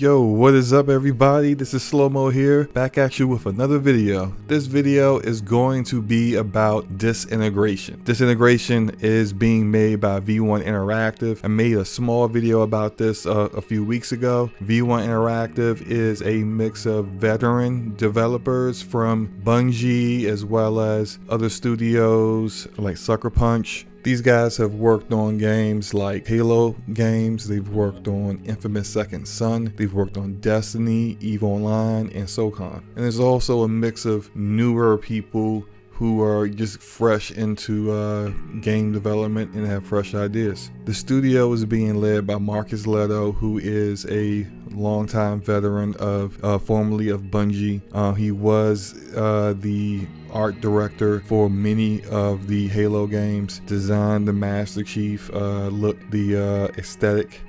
Yo, what is up everybody? This is SloMo here, back at you with another video. This video is going to be about Disintegration. Disintegration is being made by V1 Interactive. I made a small video about this a few weeks ago. V1 Interactive is a mix of veteran developers from Bungie as well as other studios like Sucker Punch. These guys have worked on games like Halo games, they've worked on Infamous Second Son, they've worked on Destiny, EVE Online, and SOCON. And there's also a mix of newer people who are just fresh into game development and have fresh ideas. The studio is being led by Marcus Leto, who is a longtime veteran of formerly of Bungie. He was the art director for many of the Halo games, designed the Master Chief look, the aesthetic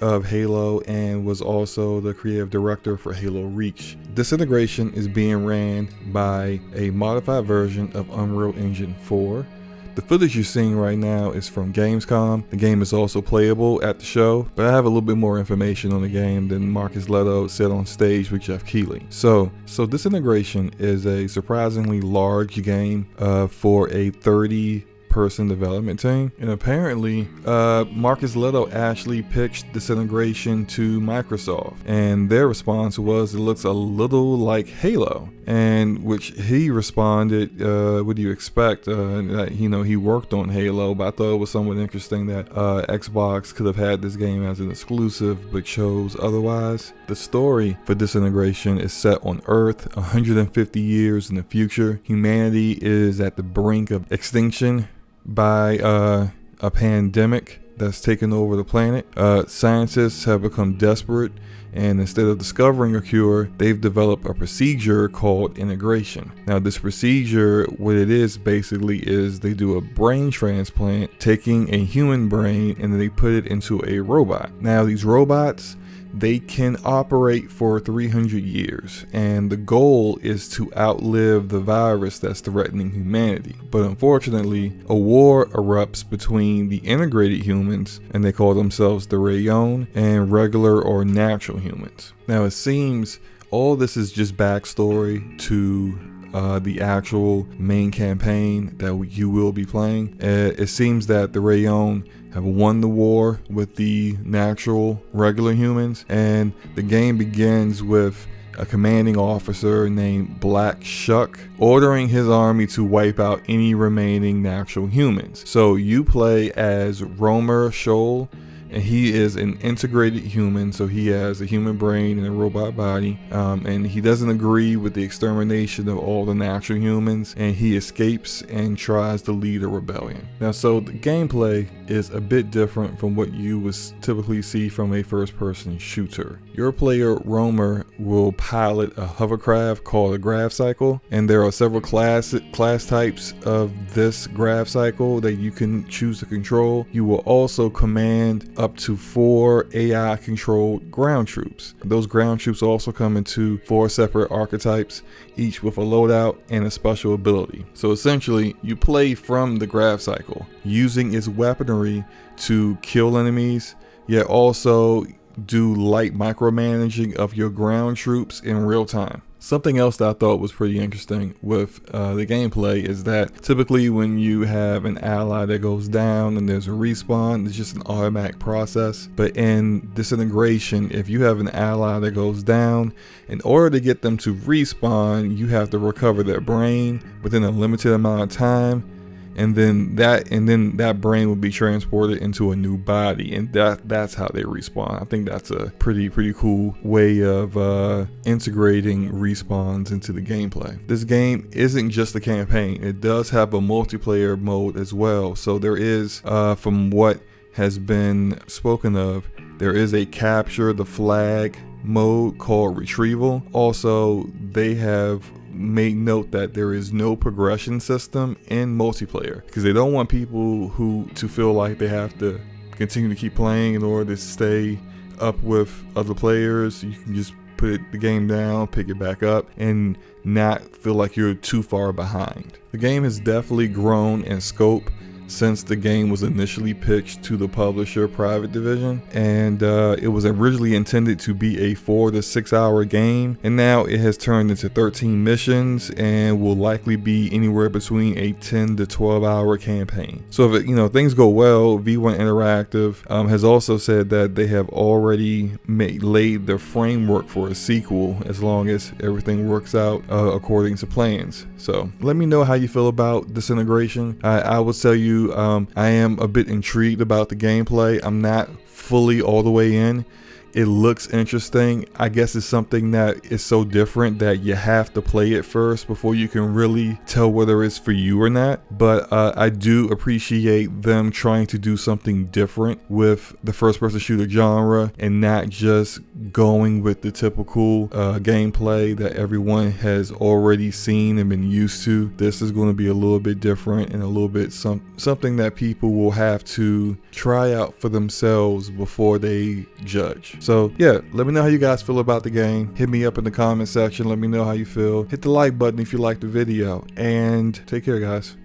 of Halo, and was also the creative director for Halo Reach. Disintegration is being ran by a modified version of Unreal Engine 4. The footage you're seeing right now is from Gamescom. The game is also playable at the show, but I have a little bit more information on the game than Marcus Leto said on stage with Jeff Keighley. So Disintegration is a surprisingly large game for a 30-person development team, and apparently Marcus Leto actually pitched Disintegration to Microsoft, and their response was it looks a little like Halo, and which he responded, what do you expect? That, you know, he worked on Halo, but I thought it was somewhat interesting that Xbox could have had this game as an exclusive but chose otherwise. The story for Disintegration is set on Earth 150 years in the future. Humanity is at the brink of extinction by a pandemic that's taken over the planet. Scientists have become desperate, and instead of discovering a cure, they've developed a procedure called integration. Now this procedure, what it is basically is they do a brain transplant, taking a human brain and then they put it into a robot. Now these robots, they can operate for 300 years, and the goal is to outlive the virus that's threatening humanity. But unfortunately, a war erupts between the integrated humans, and they call themselves the Rayon, and regular or natural humans. Now it seems all this is just backstory to the actual main campaign that you will be playing. It seems that the Rayon have won the war with the natural regular humans, and the game begins with a commanding officer named Black Shuck ordering his army to wipe out any remaining natural humans. So you play as Romer Shoal, and he is an integrated human, so he has a human brain and a robot body, and he doesn't agree with the extermination of all the natural humans, and he escapes and tries to lead a rebellion. Now, so the gameplay is a bit different from what you would typically see from a first-person shooter. Your player, Romer, will pilot a hovercraft called a grav cycle, and there are several class types of this grav cycle that you can choose to control. You will also command up to 4 AI controlled ground troops. Those ground troops also come into 4 separate archetypes, each with a loadout and a special ability. So essentially you play from the grav cycle, using its weaponry to kill enemies, yet also do light micromanaging of your ground troops in real time. Something else that I thought was pretty interesting with the gameplay is that typically when you have an ally that goes down and there's a respawn, it's just an automatic process. But in Disintegration, if you have an ally that goes down, in order to get them to respawn, you have to recover their brain within a limited amount of time. And then that brain will be transported into a new body, and that's how they respawn. I think that's a pretty cool way of integrating respawns into the gameplay. This game isn't just a campaign; it does have a multiplayer mode as well. So there is, from what has been spoken of, there is a capture the flag mode called retrieval. Also, they have made note that there is no progression system in multiplayer, because they don't want people to feel like they have to continue to keep playing in order to stay up with other players. You can just put the game down, pick it back up, and not feel like you're too far behind. The game has definitely grown in scope since the game was initially pitched to the publisher private division, and it was originally intended to be a 4 to 6 hour game, and now it has turned into 13 missions and will likely be anywhere between a 10 to 12 hour campaign. So if things go well, V1 Interactive has also said that they have already laid the framework for a sequel as long as everything works out according to plans. So let me know how you feel about Disintegration. I will tell you, I am a bit intrigued about the gameplay. I'm not fully all the way in. It looks interesting. I guess it's something that is so different that you have to play it first before you can really tell whether it's for you or not. But I do appreciate them trying to do something different with the first-person shooter genre and not just going with the typical gameplay that everyone has already seen and been used to. This is going to be a little bit different and a little bit something that people will have to try out for themselves before they judge. So yeah, let me know how you guys feel about the game. Hit me up in the comment section. Let me know how you feel. Hit the like button if you liked the video, and take care, guys.